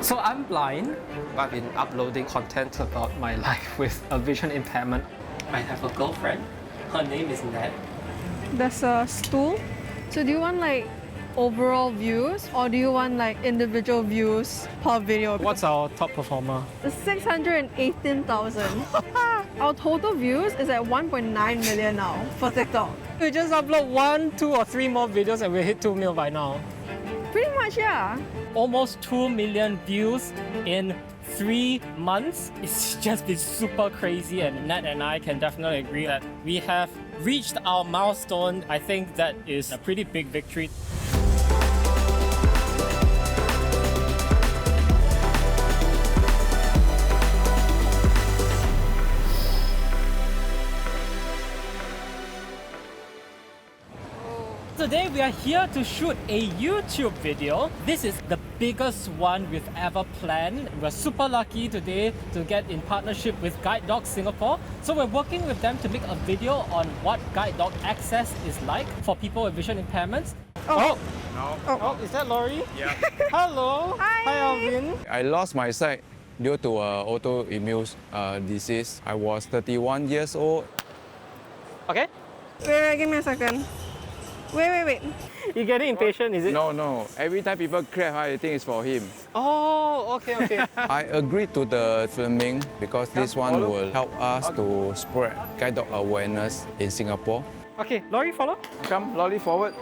So I'm blind. I've been uploading content about my life with a vision impairment. I have a girlfriend. Her name is Nat. There's a stool. So do you want like overall views or do you want like individual views per video? What's our top performer? 618,000. Our total views is at 1.9 million now for TikTok. We just upload 1, 2 or 3 more videos and we'll hit 2 mil by now. Pretty much, yeah. Almost 2 million views in 3 months. It's just been super crazy, and Nat and I can definitely agree that we have reached our milestone. I think that is a pretty big victory. Today we are here to shoot a YouTube video. This is the biggest one we've ever planned. We're super lucky today to get in partnership with Guide Dog Singapore. So we're working with them to make a video on what guide dog access is like for people with vision impairments. Oh, is that Laurie? Yeah. Hello. Hi. Alvin. I lost my sight due to autoimmune disease. I was 31 years old. Okay. Wait, give me a second. Wait. You're getting impatient, is it? No. Every time people clap, I think it's for him. Oh, okay. I agreed to the filming because this one will help us to spread guide dog awareness in Singapore. Okay, Laurie, follow. Come, Lolly, forward.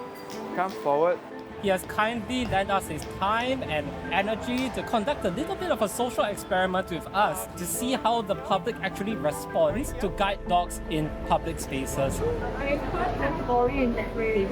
Come forward. He has kindly lent us his time and energy to conduct a little bit of a social experiment with us to see how the public actually responds to guide dogs in public spaces.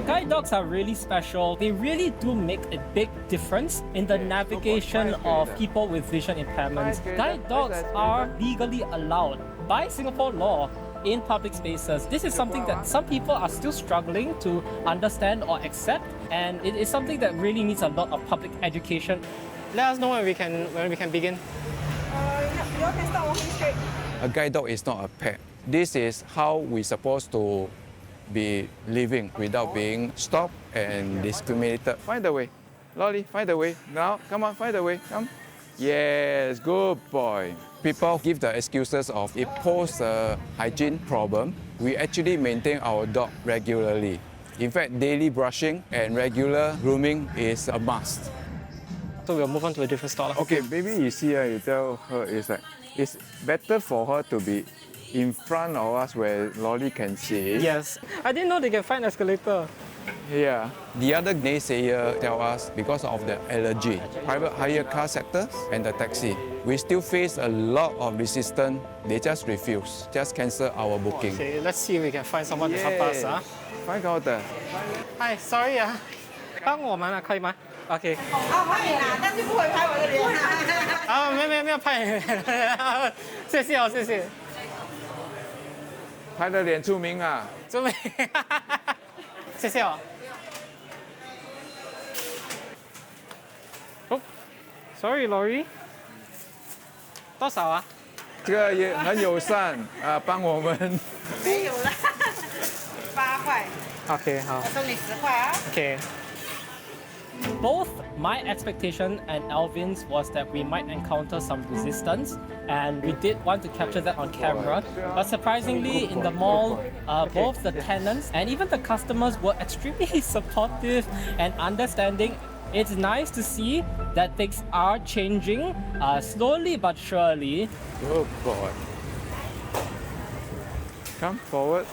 Guide dogs are really special. They really do make a big difference in the navigation of people with vision impairments. Guide dogs are legally allowed by Singapore law in public spaces. This is something that some people are still struggling to understand or accept, and it is something that really needs a lot of public education. Let us know when we can begin. You all can start walking straight. A guide dog is not a pet. This is how we're supposed to be living without being stopped and discriminated. Find the way. Lolly, find the way. Now, come on, find the way. Come. Yes, good boy. People give the excuses of it poses a hygiene problem. We actually maintain our dog regularly. In fact, daily brushing and regular grooming is a must. So we'll move on to a different stall. Okay, maybe you see, you tell her it's better for her to be in front of us where Lolly can see. Yes. I didn't know they can find escalator. Yeah. The other naysayer tell us because of the allergy, private hire car sector and the taxi. We still face a lot of resistance. They just refuse, just cancel our booking. Okay, let's see if we can find someone to help us. Find out the. Hi, sorry 帮我们可以吗 ？Okay. 拍你啦，但是不会拍我的脸。没有拍，谢谢。拍的脸出名啊！准备，谢谢哦。哦，Sorry, Laurie， 多少啊？这个也很友善啊，帮我们。没有啦，8块。OK， 好。我收你10块啊。OK. Both my expectation and Alvin's was that we might encounter some resistance, and we did want to capture that on camera. But surprisingly, in the mall, both the tenants and even the customers were extremely supportive and understanding. It's nice to see that things are changing slowly but surely. Good boy. Come forward.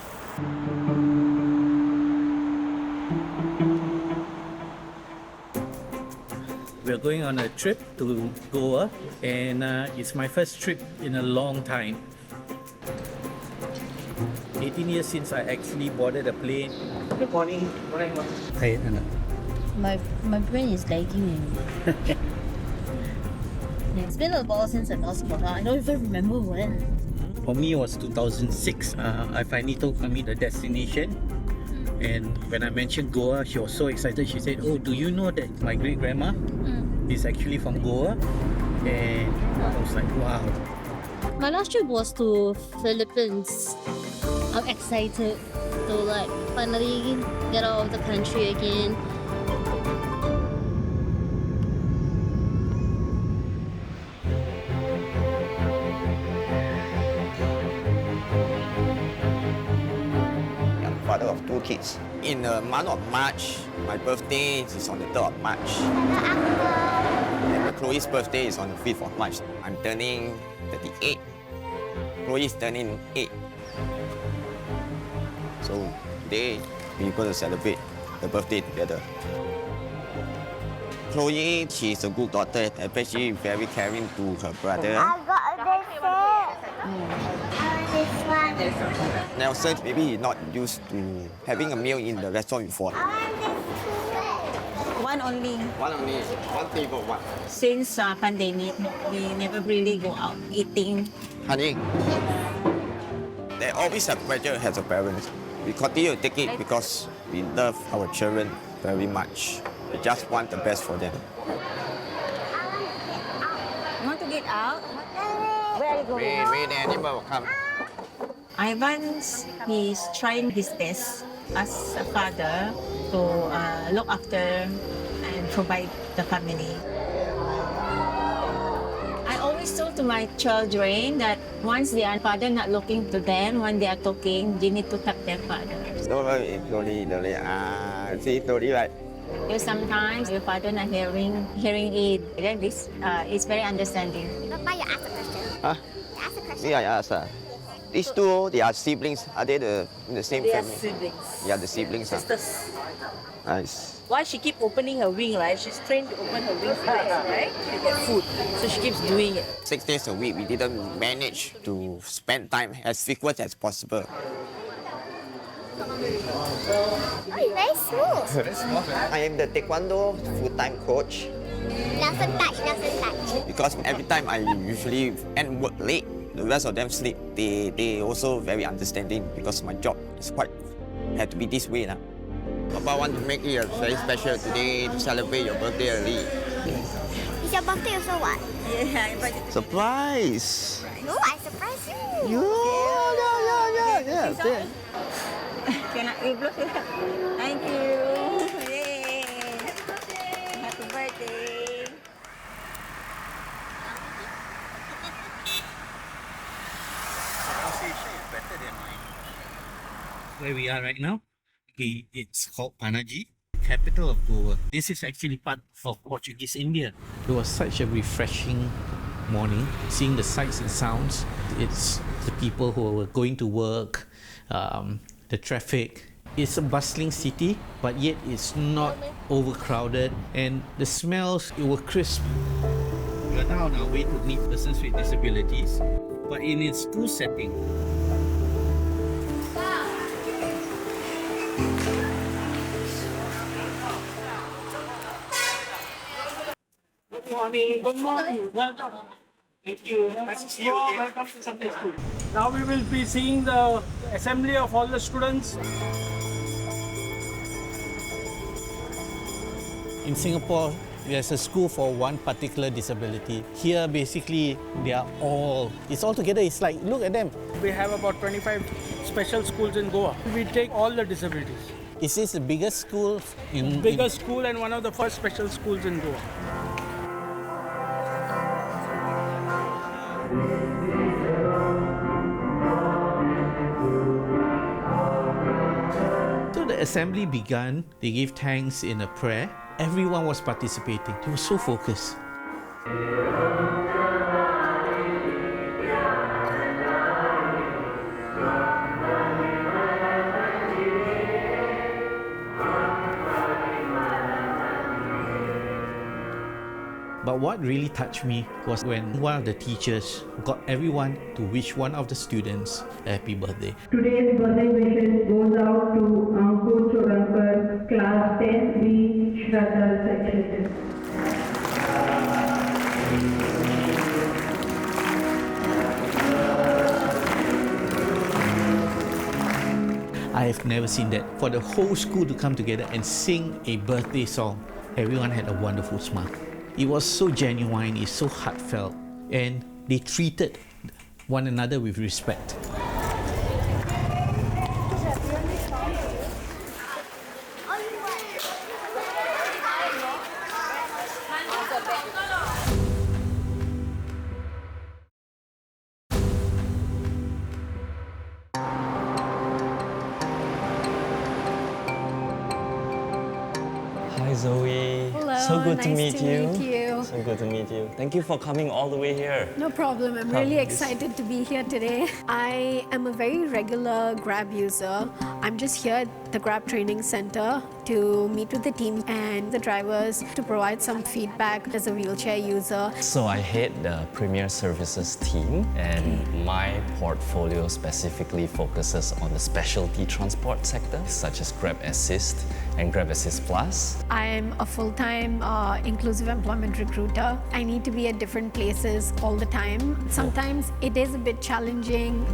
We're going on a trip to Goa, and it's my first trip in a long time. 18 years since I actually boarded a plane. Good morning. Hey, My brain is lagging. It's been a while since I lost Goa. I don't even remember when. For me, it was 2006. I finally told Mami the destination. And when I mentioned Goa, she was so excited. She said, "Oh, do you know that my great-grandma is actually from Goa?" And I was like, wow. My last trip was to Philippines. I'm excited to like finally get out of the country again. father of 2 kids. In the month of March, my birthday is on the 3rd of March. And Chloe's birthday is on the 5th of March. I'm turning 38. Chloe is turning 8. So today, we're going to celebrate the birthday together. Chloe, she's a good daughter, especially very caring to her brother. I got this one. Nelson, maybe he's not used to having a meal in the restaurant before. One only. One only, one table, one. Since pandemic, we never really go out eating. Honey, they always have pressure as a parent. We continue to take it because we love our children very much. We just want the best for them. Want to get out? Where are you going? Wait, the animal will come. Ivan, he's trying his best as a father to look after and provide the family. I always told to my children that once they are father not looking to them, when they are talking, they need to tap their father. Don't worry, see, Tori, right? Because sometimes your father not hearing aid, then this is very understanding. Papa, you ask a question. Huh? You ask a question. Yeah, I asked her. These two, they are siblings. Are they in the same They are family? siblings. Yeah, the siblings. Sisters. Nice. Why she keep opening her wing, right? She's trained to open her wings first, right? To get food. So she keeps doing it. 6 days a week, we didn't manage to spend time as frequent as possible. Oh, you're very smooth. I am the Taekwondo full-time coach Nelson touch, Nelson touch. because every time I usually end work late, the rest of them sleep. They also very understanding because my job is had to be this way now. Papa want to make it very special today to celebrate your birthday early. It's your birthday also what? Yeah, I invited you. Surprise! No, I surprise you. Yeah. Can I blow it? Thank you. Yay. Happy birthday. Pronunciation is better than mine. Where we are right now, okay, it's called Panaji, capital of Goa. This is actually part of Portuguese India. It was such a refreshing morning, seeing the sights and sounds. It's the people who were going to work, the traffic. It's a bustling city, but yet it's not overcrowded, and the smells, it were crisp. We are now on our way to meet persons with disabilities, but in a school setting. Good morning. Good morning. Welcome. Thank you. Nice to see you. Welcome to Sunday School. Now we will be seeing the assembly of all the students. In Singapore, there's a school for one particular disability. Here, basically, they are all, it's all together. It's like, look at them. We have about 25 special schools in Goa. We take all the disabilities. Is this the biggest school in... Biggest school and one of the first special schools in Goa. So the assembly began. They gave thanks in a prayer. Everyone was participating. They were so focused. But what really touched me was when one of the teachers got everyone to wish one of the students a happy birthday. Today's birthday wishes goes out to Ankur Chorankar, class 10B, Shraddha section. I have never seen that. For the whole school to come together and sing a birthday song, everyone had a wonderful smile. It was so genuine, it's so heartfelt, and they treated one another with respect. Zoe. Hello, So good to nice meet to you. meet you. So good to meet you. Thank you for coming all the way here. No problem. I'm Come, really please. excited to be here today. I am a very regular Grab user. I'm just here at the Grab Training Center to meet with the team and the drivers to provide some feedback as a wheelchair user. So I head the Premier Services team, and my portfolio specifically focuses on the specialty transport sector, such as Grab Assist and Grab Assist Plus. I'm a full-time inclusive employment recruiter. I need to be at different places all the time. Sometimes it is a bit challenging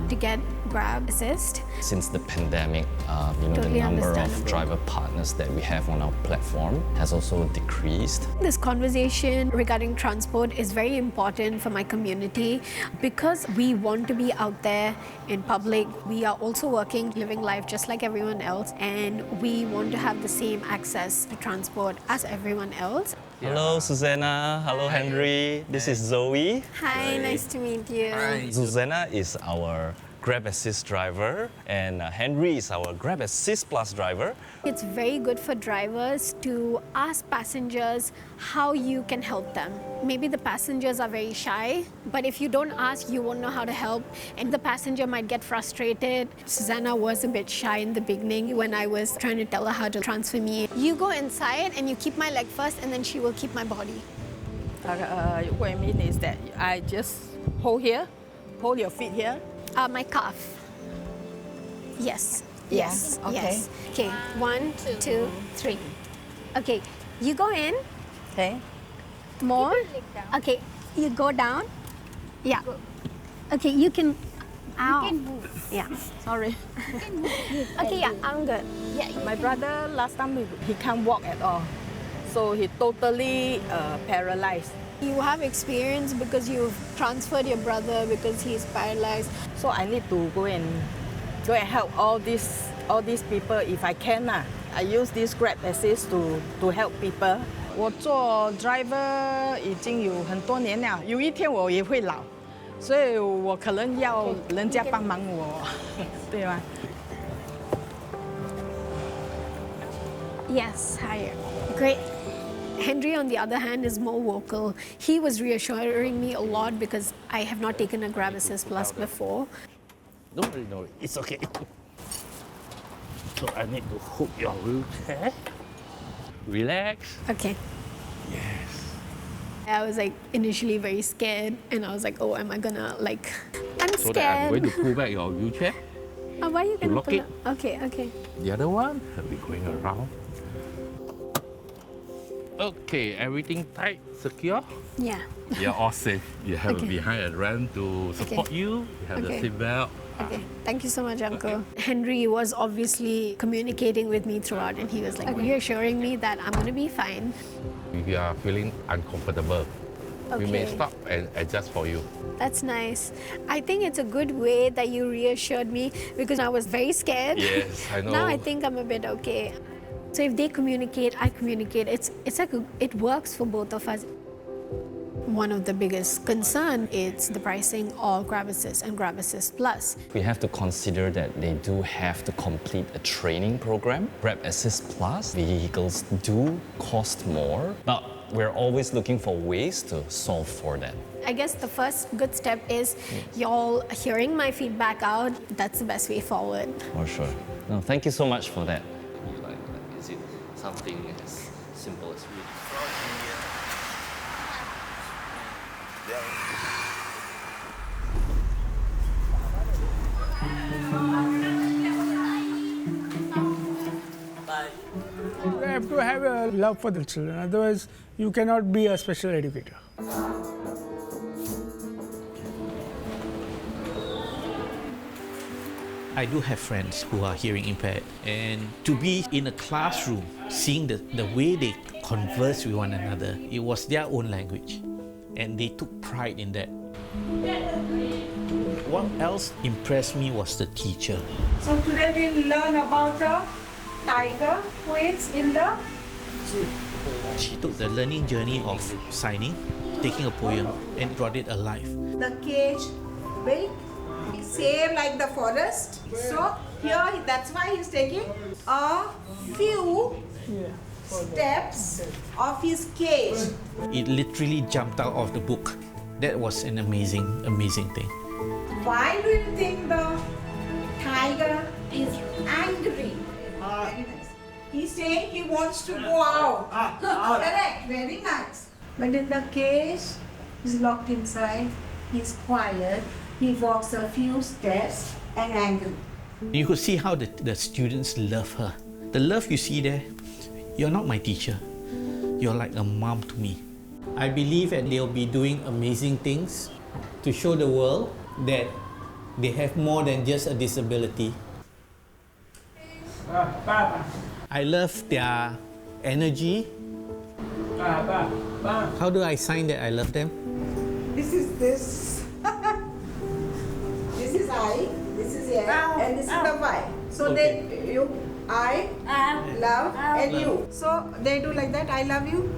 to get Grab Assist. Since the pandemic, the Totally number of understandable. driver partners that we have on our platform has also decreased. This conversation regarding transport is very important for my community because we want to be out there in public. We are also working, living life just like everyone else, and we want to have the same access to transport as everyone else. Hello, Susanna. Hello, Henry. This is Zoe. Hi, nice to meet you. Susanna is our Grab Assist driver, and Henry is our Grab Assist Plus driver. It's very good for drivers to ask passengers how you can help them. Maybe the passengers are very shy, but if you don't ask, you won't know how to help, and the passenger might get frustrated. Susanna was a bit shy in the beginning when I was trying to tell her how to transfer me. You go inside and you keep my leg first, and then she will keep my body. What I mean is that I just hold here, hold your feet here. My calf. Yes. Yes. Yeah, okay. Yes. Okay. 1, 2, 3. Okay. You go in. Okay. More. Okay. You go down. Yeah. Okay. You can. Ow. You can move. Yeah. Sorry. Okay. Yeah. I'm good. Yeah. My brother last time he can't walk at all, so he totally paralyzed. You have experience because you've transferred your brother because he's paralyzed. So I need to go and help all these people if I can. I use this Grab Assist to help people. 我做 driver 已经有很多年了，有一天我也会老，所以我可能要人家帮忙我，对吗？ Yes. Higher. Great. Henry, on the other hand, is more vocal. He was reassuring me a lot because I have not taken a Grab Assist Plus before. Don't worry, no, it's okay. So I need to hook your wheelchair. Relax. Okay. Yes. I was like initially very scared, and I was like, oh, am I gonna like? I'm So scared. that I'm going to pull back your wheelchair. Oh, why are you gonna lock pull it. up? Okay, okay. The other one, I'll be going around. Okay, everything tight, secure. Yeah. You're all safe. You have Okay. behind a ramp to support you. You have Okay. the seat belt. Okay. Thank you so much, Uncle. Henry was obviously communicating with me throughout, and he was like reassuring me that I'm gonna be fine. If you are feeling uncomfortable, we may Okay. stop and adjust for you. That's nice. I think it's a good way that you reassured me because I was very scared. Yes, I know. Now I think I'm a bit okay. So if they communicate, I communicate. It's like it works for both of us. One of the biggest concern is the pricing of Grab Assist and Grab Assist Plus. We have to consider that they do have to complete a training program. Grab Assist Plus vehicles do cost more, but we're always looking for ways to solve for that. I guess the first good step is y'all hearing my feedback out. That's the best way forward. For sure. No, thank you so much for that. Is it something as simple as we? You have to have a love for the children, otherwise you cannot be a special educator. I do have friends who are hearing impaired, and to be in a classroom, seeing the way they converse with one another, it was their own language, and they took pride in that. What else impressed me was the teacher. So today we learn about the tiger who is in the zoo. She took the learning journey of signing, taking a poem, and brought it alive. The cage built same like the forest. So here that's why he's taking a few steps of his cage. It literally jumped out of the book. That was an amazing thing. Why do you think the tiger is angry? Very nice. He's saying he wants to go out. Correct, very nice. But in the cage, he's locked inside, he's quiet, he walks a few steps and angry. You could see how the students love her. The love you see there, you're not my teacher. You're like a mom to me. I believe that they'll be doing amazing things to show the world that they have more than just a disability. I love their energy. How do I sign that I love them? This is this. This is I, this is A, and this is the Y. So Okay. they, you, I, love, and you. So they do like that, I love you.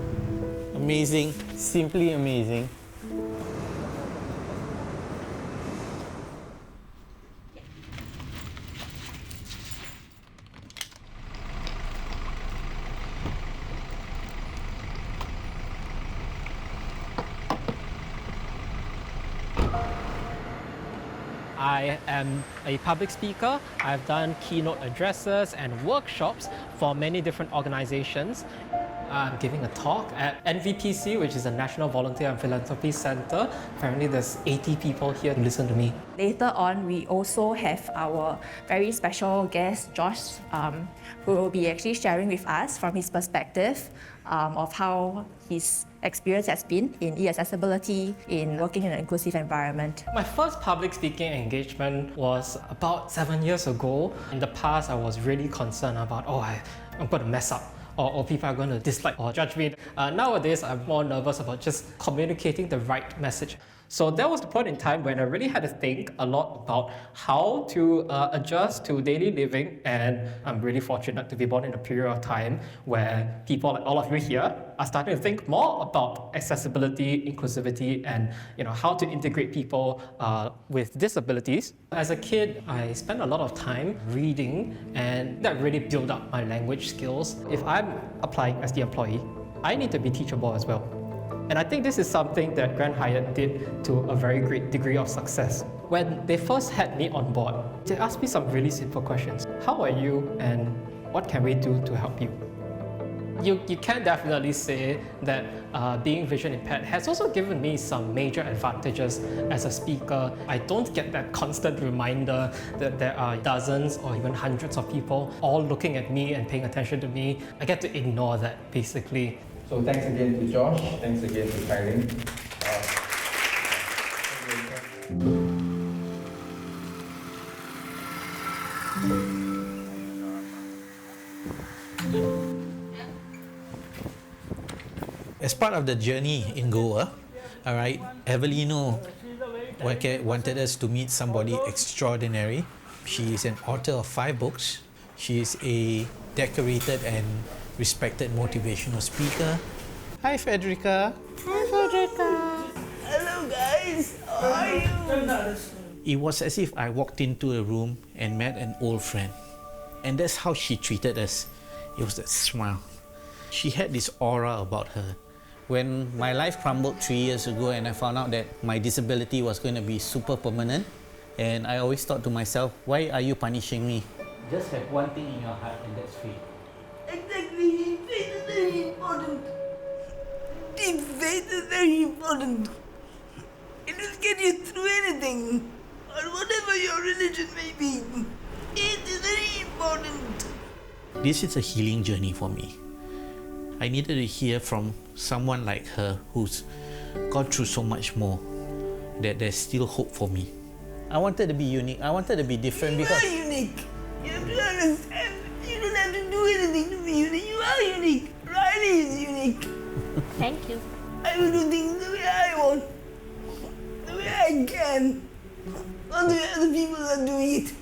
Amazing, simply amazing. I am a public speaker. I've done keynote addresses and workshops for many different organizations. I'm giving a talk at NVPC, which is the National Volunteer and Philanthropy Center. Apparently there's 80 people here to listen to me. Later on, we also have our very special guest, Josh, who will be actually sharing with us from his perspective of how his experience has been in e-accessibility, in working in an inclusive environment. My first public speaking engagement was about 7 years ago. In the past, I was really concerned about, I'm going to mess up. Or people are going to dislike or judge me. Nowadays, I'm more nervous about just communicating the right message. So that was the point in time when I really had to think a lot about how to adjust to daily living, and I'm really fortunate to be born in a period of time where people like all of you here are starting to think more about accessibility, inclusivity, and how to integrate people with disabilities. As a kid, I spent a lot of time reading, and that really built up my language skills. If I'm applying as the employee, I need to be teachable as well. And I think this is something that Grand Hyatt did to a very great degree of success. When they first had me on board, they asked me some really simple questions. How are you, and what can we do to help you? You can definitely say that being vision impaired has also given me some major advantages as a speaker. I don't get that constant reminder that there are dozens or even hundreds of people all looking at me and paying attention to me. I get to ignore that, basically. So thanks again to Josh, thanks again to Kylene. As part of the journey in Goa, Evelino wanted us to meet somebody extraordinary. She is an author of 5 books. She is a decorated and respected motivational speaker. Hi, Federica. Hi, Federica. Hello, guys. How are you? It was as if I walked into a room and met an old friend. And that's how she treated us. It was that smile. She had this aura about her. When my life crumbled 3 years ago and I found out that my disability was going to be super permanent, and I always thought to myself, why are you punishing me? Just have one thing in your heart, and that's faith. Exactly, faith is very important. Deep faith is very important. It will get you through anything, or whatever your religion may be. It is very important. This is a healing journey for me. I needed to hear from someone like her who's gone through so much more, that there's still hope for me. I wanted to be unique. I wanted to be different because... You are unique. You have to understand. You don't have to do anything to be unique. You are unique. Riley is unique. Thank you. I will do things the way I want, the way I can, not the way other people are doing it.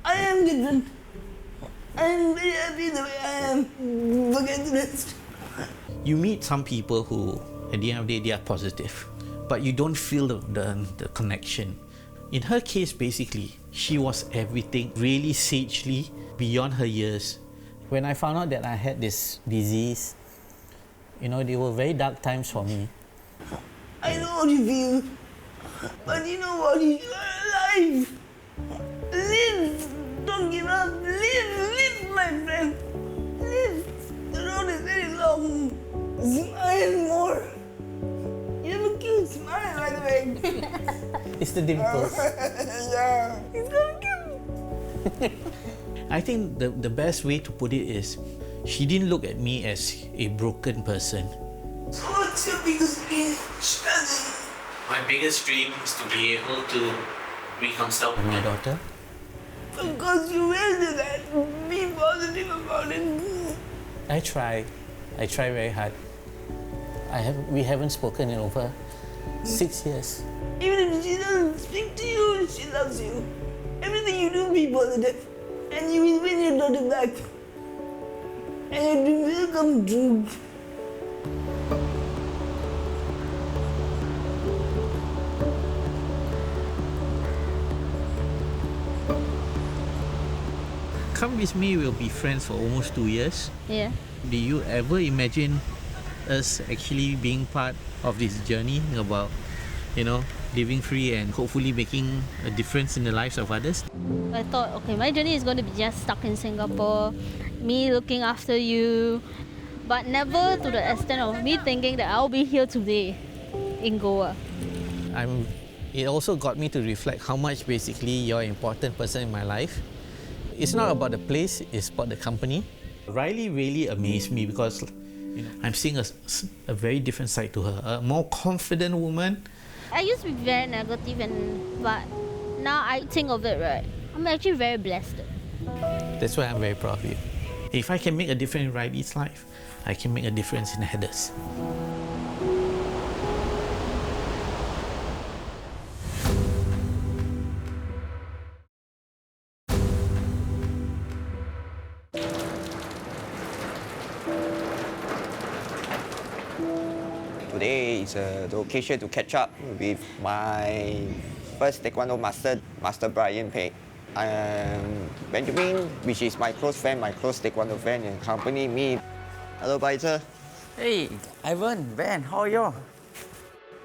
I am different. I am very happy the way I am. Forget the rest. You meet some people who, at the end of the day, they are positive, but you don't feel the connection. In her case, basically, she was everything, really sagely, beyond her years. When I found out that I had this disease, you know, they were very dark times for me. I know how you feel, but you know what? You are alive. Live! Don't give up. Live, my friend. Live. The road is very long. Smile more. You have a cute smile, by the way. It's the dimples. Yeah. It's so cute. I think the best way to put it is, she didn't look at me as a broken person. So what's your biggest dream, Sheldon? My biggest dream is to be able to become stop with my daughter. Of course you will do that. Be positive about it. I try very hard. We haven't spoken in over 6 years. Even if she doesn't speak to you, she loves you. Everything you do, be positive. And you will win your daughter back. And your dream will come true. Come with me, we'll be friends for almost 2 years. Yeah. Do you ever imagine us actually being part of this journey about, you know, living free and hopefully making a difference in the lives of others? I thought, okay, my journey is going to be just stuck in Singapore, me looking after you, but never to the extent of me thinking that I'll be here today in Goa. It also got me to reflect how much basically you're an important person in my life. It's not about the place, it's about the company. Riley really amazed me because, you know, I'm seeing a very different side to her, a more confident woman. I used to be very negative, but now I think of it, right, I'm actually very blessed. That's why I'm very proud of you. If I can make a difference in Riley's life, I can make a difference in Heather's. Today is the occasion to catch up with my first Taekwondo master, Master Brian Pei. And Benjamin, which is my close friend, my close Taekwondo friend, and accompany me. Hello, Baizer. Hey, Ivan, Ben, how are you?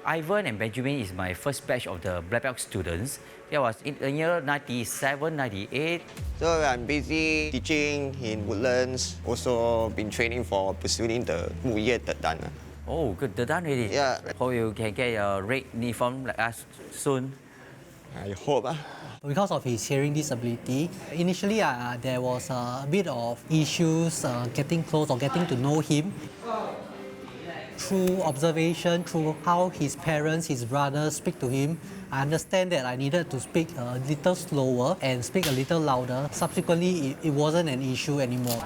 Ivan and Benjamin is my first batch of the black belt students. That was in the year 97, 98. So I'm busy teaching in Woodlands, also been training for pursuing the Muye Dan. Oh, good, they're done already. Yeah. Hope you can get a red uniform like us soon. I hope. Because of his hearing disability, initially there was a bit of issues getting close or getting to know him. Through observation, through how his parents, his brothers speak to him, I understand that I needed to speak a little slower and speak a little louder. Subsequently, it wasn't an issue anymore.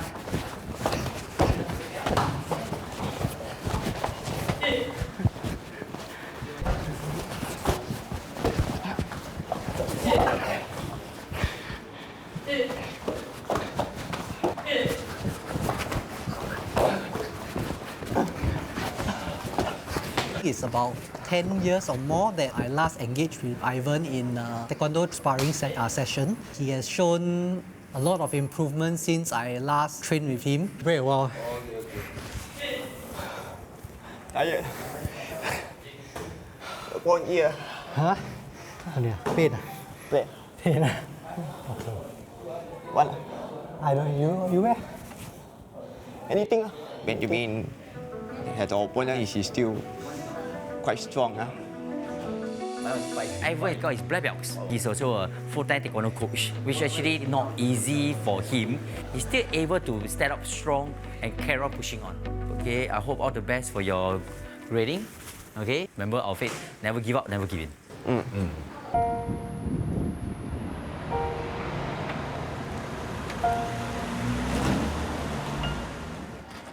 It's about 10 years or more that I last engaged with Ivan in Taekwondo sparring session. He has shown a lot of improvement since I last trained with him. Very well. Tired. 1 year. Huh? Pain. Pain. Pain. Okay. One. I don't. You where? Anything. Benjamin has an opponent. He's still quite strong. Ivan got his black belts. He's also a full-time Taekwondo coach, which actually not easy for him. He's still able to stand up strong and carry on pushing on. Okay, I hope all the best for your grading. Okay, remember our faith, never give up, never give in.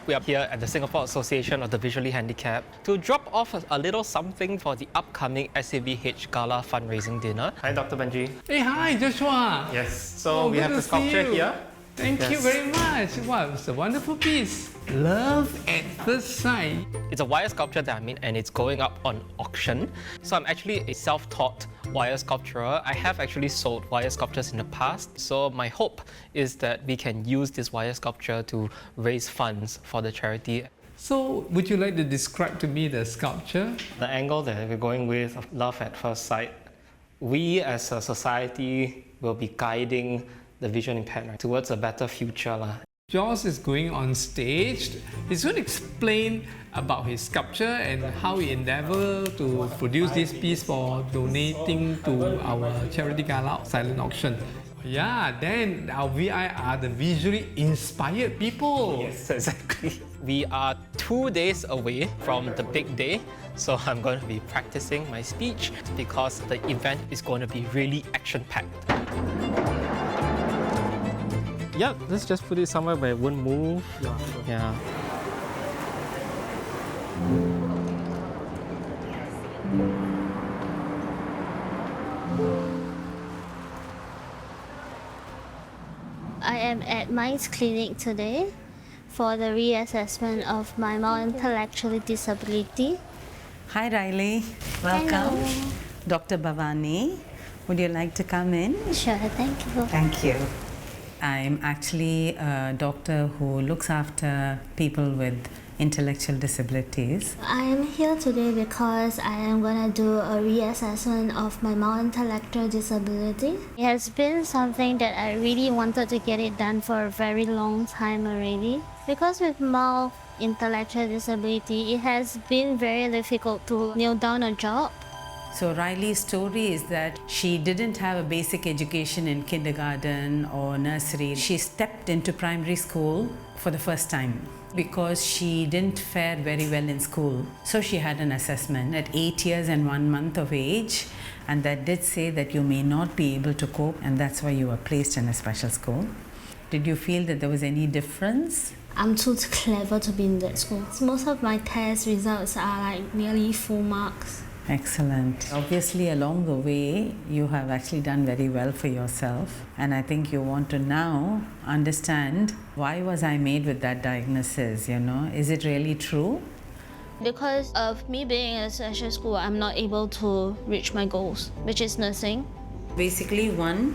We are here at the Singapore Association of the Visually Handicapped to drop off a little something for the upcoming SAVH Gala fundraising dinner. Hi, Dr. Benji. Hey, hi, Joshua. Yes, so we have the sculpture here. Thank you very much. Wow, it's a wonderful piece. Love at first sight. It's a wire sculpture that I made and it's going up on auction. So I'm actually a self-taught wire sculpturer. I have actually sold wire sculptures in the past. So my hope is that we can use this wire sculpture to raise funds for the charity. So, would you like to describe to me the sculpture? The angle that we're going with of love at first sight, we as a society will be guiding the vision impaired towards a better future. Josh is going on stage. He's going to explain about his sculpture and how he endeavored to produce this piece for donating to our charity gala silent auction. Yeah, then our VI are the visually inspired people. Yes, exactly. We are 2 days away from the big day, so I'm going to be practicing my speech because the event is going to be really action-packed. Yeah, let's just put it somewhere where it wouldn't move. Yeah. I am at Mind's clinic today for the reassessment of my mild intellectual disability. Hi Riley, welcome. Hello. Dr. Bhavani, would you like to come in? Sure, thank you. Thank you. I'm actually a doctor who looks after people with intellectual disabilities. I am here today because I am going to do a reassessment of my mild intellectual disability. It has been something that I really wanted to get it done for a very long time already. Because with mild intellectual disability, it has been very difficult to nail down a job. So Riley's story is that she didn't have a basic education in kindergarten or nursery. She stepped into primary school for the first time because she didn't fare very well in school. So she had an assessment at 8 years and 1 month of age, and that did say that you may not be able to cope, and that's why you were placed in a special school. Did you feel that there was any difference? I'm too clever to be in that school. Most of my test results are like nearly full marks. Excellent. Obviously, along the way, you have actually done very well for yourself. And I think you want to now understand, why was I made with that diagnosis, you know? Is it really true? Because of me being in a special school, I'm not able to reach my goals, which is nursing. Basically 1,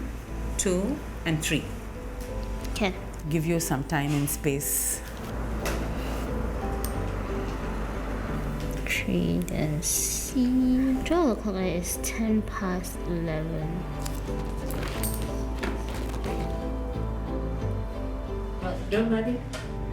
2, and 3. Okay. Give you some time and space. 3, then C. 12 o'clock is 10 past 11. Don't worry.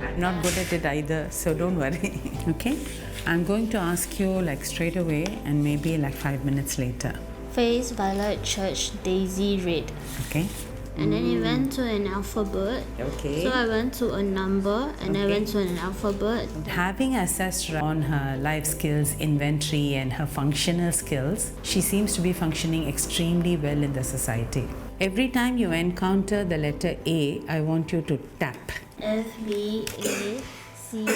I'm not good at it either, so don't worry. Okay? I'm going to ask you like straight away and maybe like 5 minutes later. Face, violet, church, daisy, red. Okay? And then it went to an alphabet. Okay. So I went to a number and I went to an alphabet. Having assessed on her life skills, inventory, and her functional skills, she seems to be functioning extremely well in the society. Every time you encounter the letter A, I want you to tap. F, B, A, C,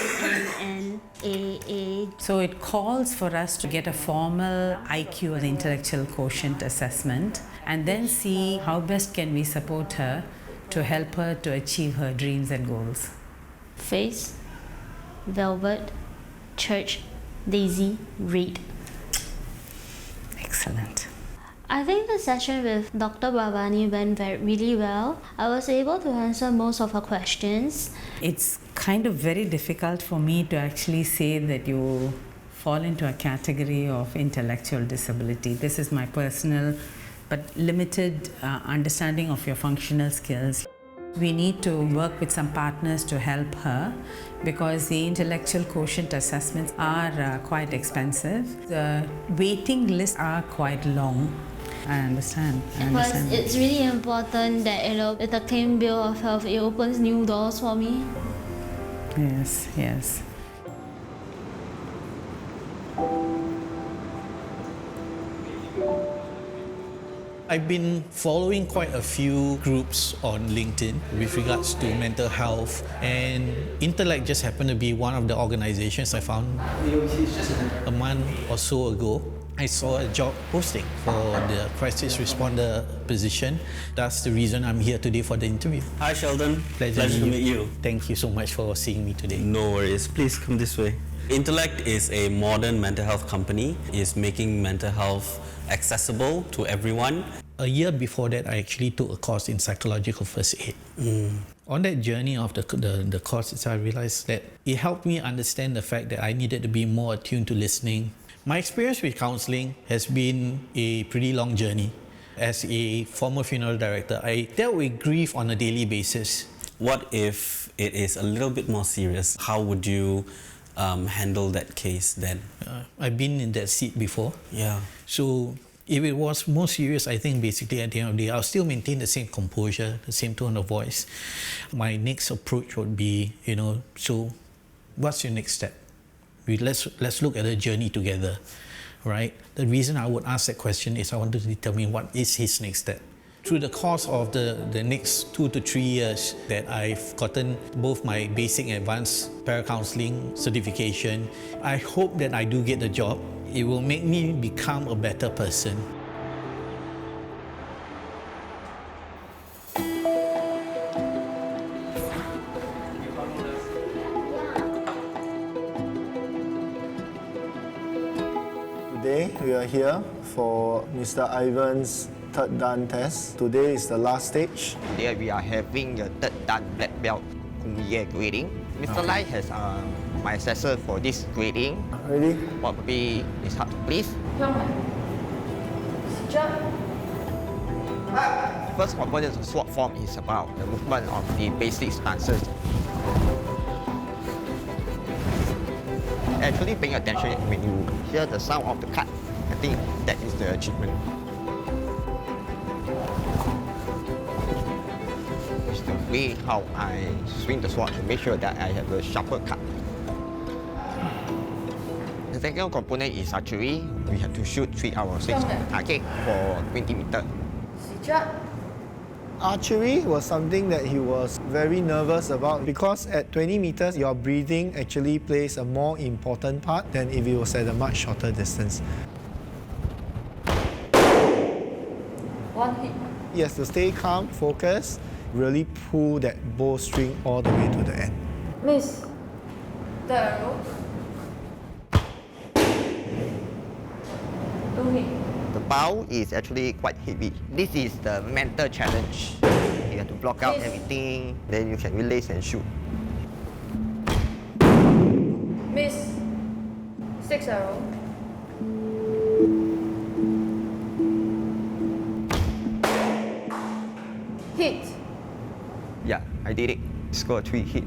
N, A. So it calls for us to get a formal IQ, the intellectual quotient assessment, and then see how best can we support her to help her to achieve her dreams and goals. Face, velvet, church, daisy, red. Excellent. I think the session with Dr. Bhavani went really well. I was able to answer most of her questions. It's kind of very difficult for me to actually say that you fall into a category of intellectual disability. This is my personal but limited understanding of your functional skills. We need to work with some partners to help her because the intellectual quotient assessments are quite expensive. The waiting lists are quite long. I understand. Because it's really important that, you know, with the claim bill of health, it opens new doors for me. Yes, yes. I've been following quite a few groups on LinkedIn with regards to mental health, and Intellect just happened to be one of the organizations I found a month or so ago. I saw a job posting for the crisis responder position. That's the reason I'm here today for the interview. Hi Sheldon, pleasure to meet you. Thank you so much for seeing me today. No worries, please come this way. Intellect is a modern mental health company. It's making mental health accessible to everyone. A year before that, I actually took a course in psychological first aid. On that journey of the course itself, I realized that it helped me understand the fact that I needed to be more attuned to listening. My experience with counseling has been a pretty long journey. As a former funeral director, I dealt with grief on a daily basis. What if it is a little bit more serious? How would you handle that case then? I've been in that seat before. Yeah. So if it was more serious, I think basically at the end of the day, I'll still maintain the same composure, the same tone of voice. My next approach would be, so what's your next step? Let's look at the journey together, right? The reason I would ask that question is I want to determine what is his next step. Through the course of the next 2 to 3 years that I've gotten both my basic and advanced paracounseling certification, I hope that I do get the job. It will make me become a better person. Today we are here for Mr. Ivan's third dan test. Today is the last stage. Today we are having the third dan black belt grading. Mr. Lai has my assessor for this grading. Ready? Probably it's hard to please. First component of sword form is about the movement of the basic stances. Actually paying attention when you hear the sound of the cut, I think that is the achievement. It's the way how I swing the sword to make sure that I have a sharper cut. The second component is archery. We have to shoot 3 out of 6 target for 20 meters. Archery was something that he was very nervous about because at 20 meters, your breathing actually plays a more important part than if it was at a much shorter distance. One hit. He has to stay calm, focus, really pull that bowstring all the way to the end. Miss. The arrow. 2 hit. The bow is actually quite heavy. This is the mental challenge. You have to block out everything, then you can release and shoot. Miss. 6 arrow. Hit. Yeah, I did it. Score 3 hit.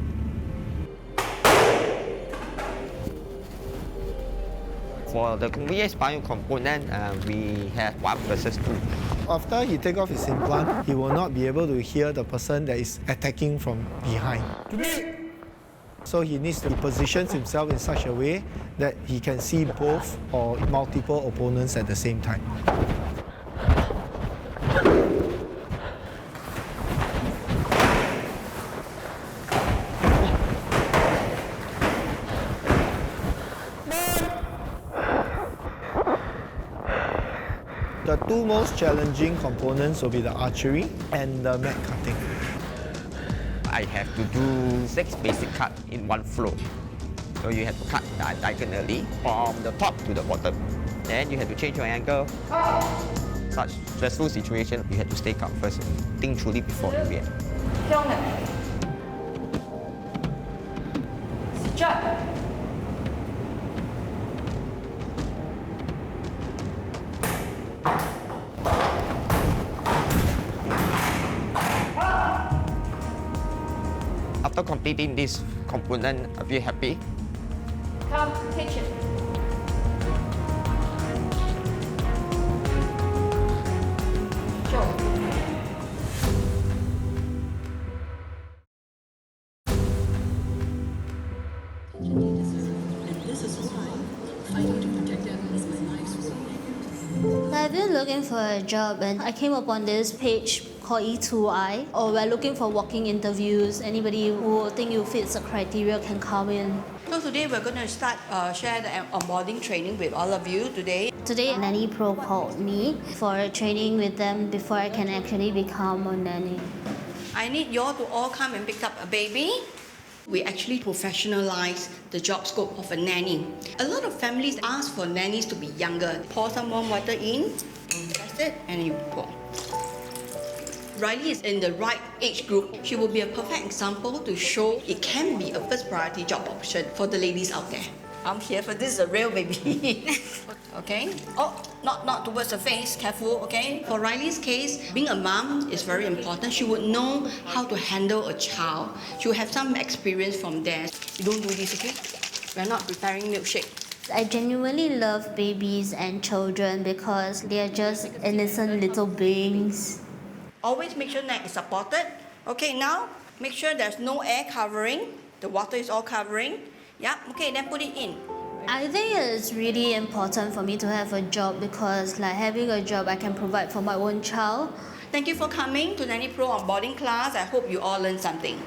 For the convenience bio component, we have 1 versus 2. After he takes off his implant, he will not be able to hear the person that is attacking from behind. So he needs to position himself in such a way that he can see both or multiple opponents at the same time. The 2 most challenging components will be the archery and the mat cutting. I have to do 6 basic cuts in one flow. So you have to cut diagonally from the top to the bottom. Then you have to change your angle. Such stressful situation, you have to stay calm first and think truly before you react. Strike. After completing this component, are you happy? Come, kitchen. Show. I've been looking for a job and I came upon this page called E2I, or we're looking for walking interviews. Anybody who think you fit the criteria can come in. So today we're going to start share the onboarding training with all of you today. Today, Nanny Pro called me for training with them before I can actually become a nanny. I need you all to all come and pick up a baby. We actually professionalize the job scope of a nanny. A lot of families ask for nannies to be younger. Pour some warm water in, that's it, and you pour. Riley is in the right age group. She will be a perfect example to show it can be a first priority job option for the ladies out there. I'm here for this is a real baby. Okay? Oh, not towards the face, careful, okay? For Riley's case, being a mom is very important. She would know how to handle a child. She will have some experience from there. You don't do this, okay? We're not preparing milkshake. I genuinely love babies and children because they are just innocent little beings. Always make sure neck is supported. Okay, now make sure there's no air covering. The water is all covering. Yeah, okay, then put it in. I think it's really important for me to have a job because like having a job I can provide for my own child. Thank you for coming to Nanny Pro onboarding class. I hope you all learned something.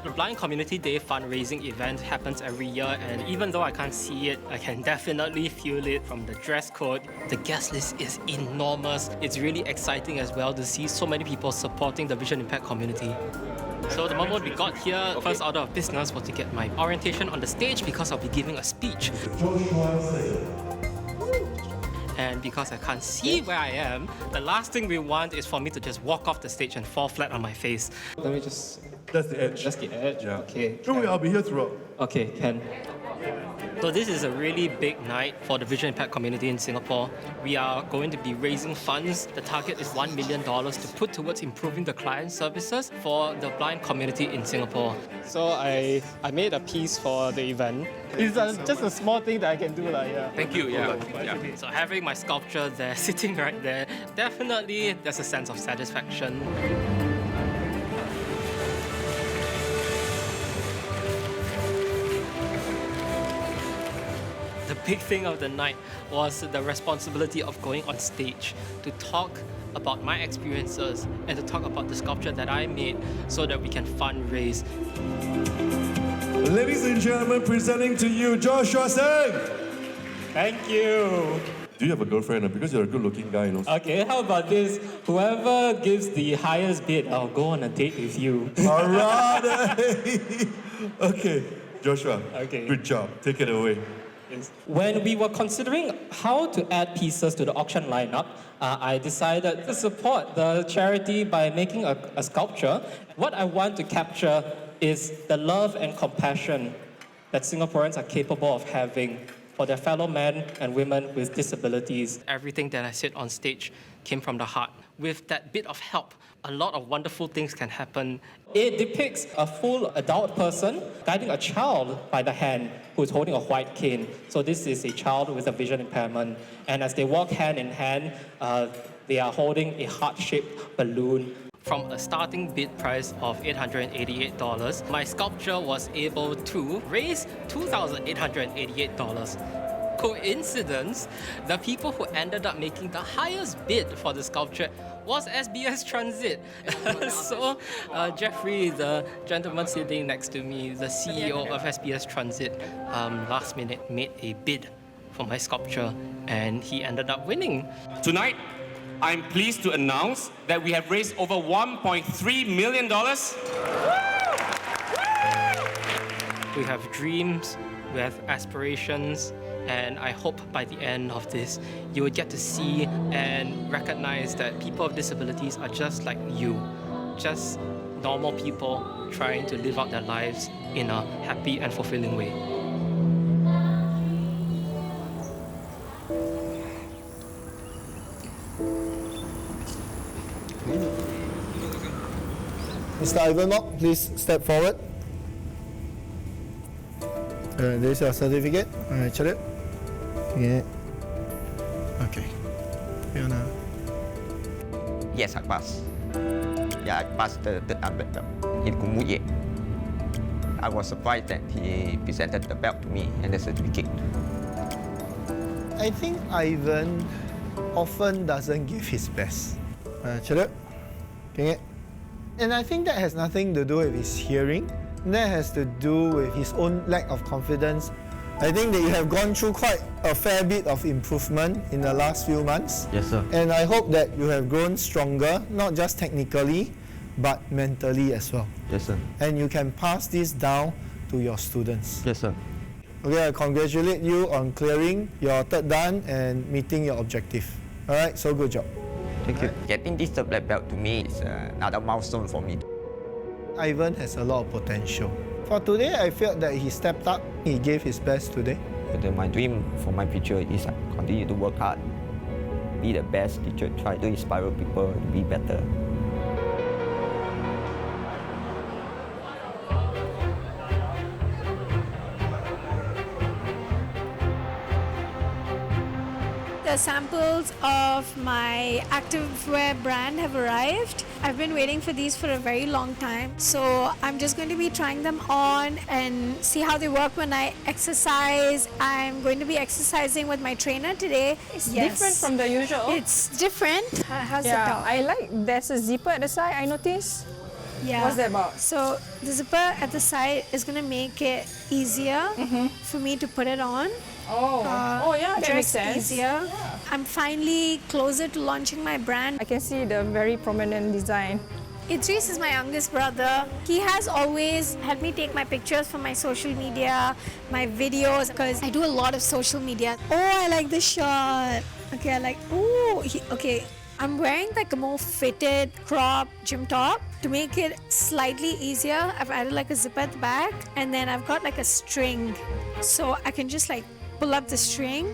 The Blind Community Day fundraising event happens every year, and even though I can't see it, I can definitely feel it from the dress code. The guest list is enormous. It's really exciting as well to see so many people supporting the vision impact community. So the moment we got here, first order of business was to get my orientation on the stage because I'll be giving a speech. And because I can't see where I am, the last thing we want is for me to just walk off the stage and fall flat on my face. Let me just... That's the edge. That's the edge? Yeah. Okay. Don't worry, I'll be here throughout. Okay, can. So this is a really big night for the Vision Impact community in Singapore. We are going to be raising funds. The target is $1 million to put towards improving the client services for the blind community in Singapore. So I made a piece for the event. It's just a small thing that I can do. Yeah. Thank you. Yeah. So having my sculpture there, sitting right there, definitely there's a sense of satisfaction. The big thing of the night was the responsibility of going on stage to talk about my experiences and to talk about the sculpture that I made so that we can fundraise. Ladies and gentlemen, presenting to you, Joshua Singh! Thank you! Do you have a girlfriend? Because you're a good-looking guy, you know. Okay, how about this? Whoever gives the highest bid, I'll go on a date with you. All right! Okay, Joshua, okay. Good job. Take it away. When we were considering how to add pieces to the auction lineup, I decided to support the charity by making a sculpture. What I want to capture is the love and compassion that Singaporeans are capable of having for their fellow men and women with disabilities. Everything that I said on stage came from the heart. With that bit of help, a lot of wonderful things can happen. It depicts a full adult person guiding a child by the hand who is holding a white cane. So this is a child with a vision impairment. And as they walk hand in hand, they are holding a heart-shaped balloon. From a starting bid price of $888, my sculpture was able to raise $2,888. Coincidence, the people who ended up making the highest bid for the sculpture was SBS Transit. So Jeffrey, the gentleman sitting next to me, the CEO of SBS Transit, last minute made a bid for my sculpture and he ended up winning. Tonight, I'm pleased to announce that we have raised over $1.3 million. We have dreams, we have aspirations, and I hope by the end of this, you will get to see and recognize that people with disabilities are just like you, just normal people trying to live out their lives in a happy and fulfilling way. Mr. Ivanov, please step forward. There's your certificate. Check it. Yeah. Okay. Fiona. Yes, I passed. Yeah, I passed the blackbelt in Kung Fu. I was surprised that he presented the belt to me and the certificate. I think Ivan often doesn't give his best. And I think that has nothing to do with his hearing. That has to do with his own lack of confidence. I think that you have gone through quite a fair bit of improvement in the last few months. Yes, sir. And I hope that you have grown stronger, not just technically, but mentally as well. Yes, sir. And you can pass this down to your students. Yes, sir. Okay, I congratulate you on clearing your third dan and meeting your objective. All right, so good job. Thank you. Getting this black belt to me is another milestone for me. Ivan has a lot of potential. For today, I felt that he stepped up. He gave his best today. My dream for my future is continue to work hard, be the best teacher, try to inspire people to be better. The samples of my activewear brand have arrived. I've been waiting for these for a very long time. So I'm just going to be trying them on and see how they work when I exercise. I'm going to be exercising with my trainer today. It's different from the usual. It's different. How's the Yeah, top? I like there's a zipper at the side, I noticed. Yeah. What's that about? So the zipper at the side is going to make it easier for me to put it on. Oh, yeah, that makes just sense. easier. I'm finally closer to launching my brand. I can see the very prominent design. Idris is my youngest brother. He has always helped me take my pictures for my social media, my videos, because I do a lot of social media. Oh, I like this shot. Okay, I like, okay. I'm wearing like a more fitted crop gym top to make it slightly easier. I've added like a zipper at the back, and then I've got like a string. So I can just like pull up the string,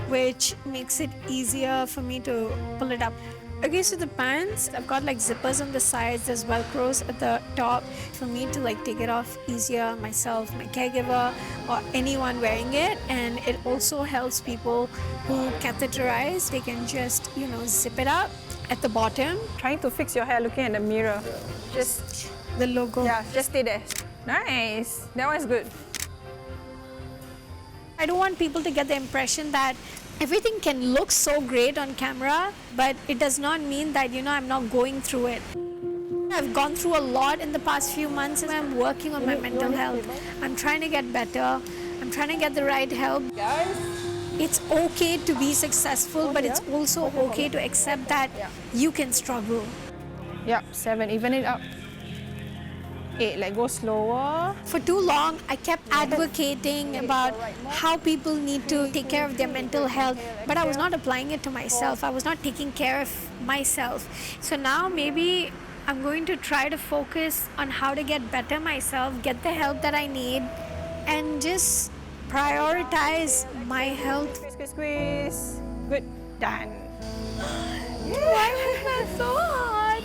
which makes it easier for me to pull it up. Okay, so the pants, I've got like zippers on the sides, there's velcros at the top for me to like take it off easier myself, my caregiver, or anyone wearing it. And it also helps people who catheterize. They can just, zip it up at the bottom. Trying to fix your hair looking at the mirror. Just the logo. Yeah, just stay there. Nice. That one's good. I don't want people to get the impression that everything can look so great on camera, but it does not mean that, I'm not going through it. I've gone through a lot in the past few months, and I'm working on my mental health. I'm trying to get better. I'm trying to get the right help. It's okay to be successful, but it's also okay to accept that you can struggle. Yep, 7, even it up. 8, like go slower. For too long, I kept advocating about how people need to take care of their mental health, but I was not applying it to myself. I was not taking care of myself. So now maybe I'm going to try to focus on how to get better myself, get the help that I need, and just prioritize my health. Squeeze, squeeze. Good. Done. Why was that so hard?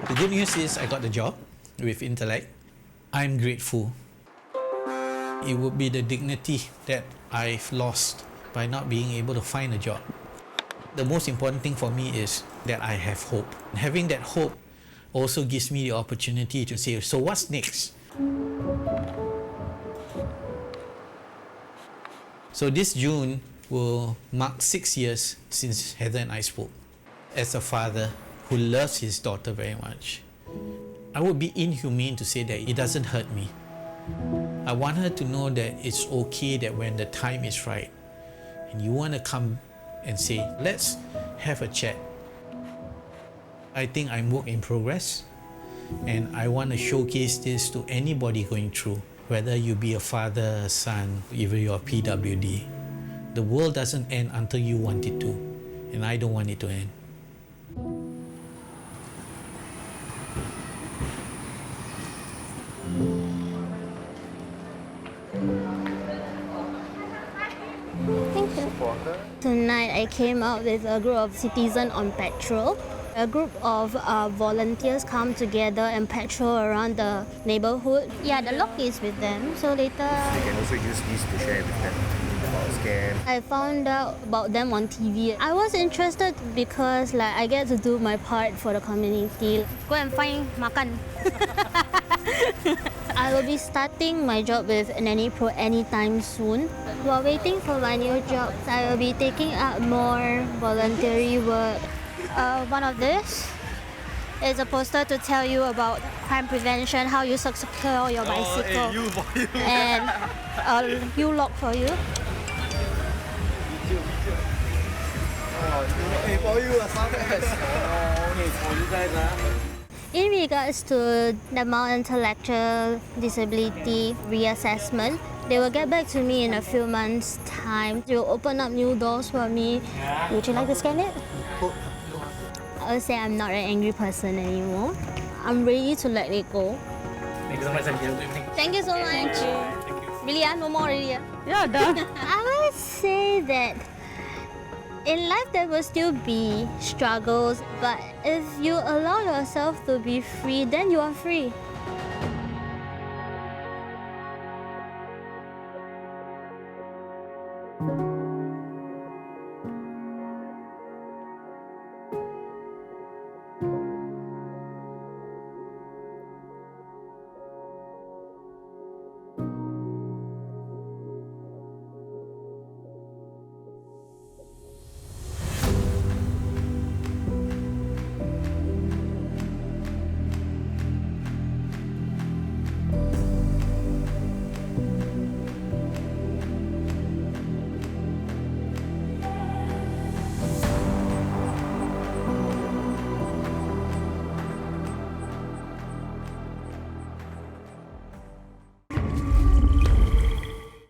The good news is I got the job with Intellect. I'm grateful. It would be the dignity that I've lost by not being able to find a job. The most important thing for me is that I have hope. Having that hope also gives me the opportunity to say, so what's next? So this June will mark 6 years since Heather and I spoke. As a father who loves his daughter very much, I would be inhumane to say that it doesn't hurt me. I want her to know that it's okay that when the time is right and you want to come and say, let's have a chat. I think I'm work in progress, and I want to showcase this to anybody going through, whether you be a father, a son, even you're a PWD. The world doesn't end until you want it to, and I don't want it to end. Thank you. Tonight I came out with a group of citizens on patrol. A group of volunteers come together and patrol around the neighborhood. Yeah, the lock is with them, so later... You can also use these to share with them about scam. I found out about them on TV. I was interested because I get to do my part for the community. Go and find makan. I will be starting my job with Nanny Pro anytime soon. While waiting for my new job, I will be taking up more voluntary work. One of this is a poster to tell you about crime prevention, how you secure your bicycle, and a U-lock for you. In regards to the mild intellectual disability reassessment, they will get back to me in a few months' time. They will open up new doors for me. Would you like to scan it? I would say I'm not an angry person anymore. I'm ready to let it go. Thank you so much. Thank you so much. Really, no more already. Yeah, done. I would say that in life there will still be struggles, but if you allow yourself to be free, then you are free.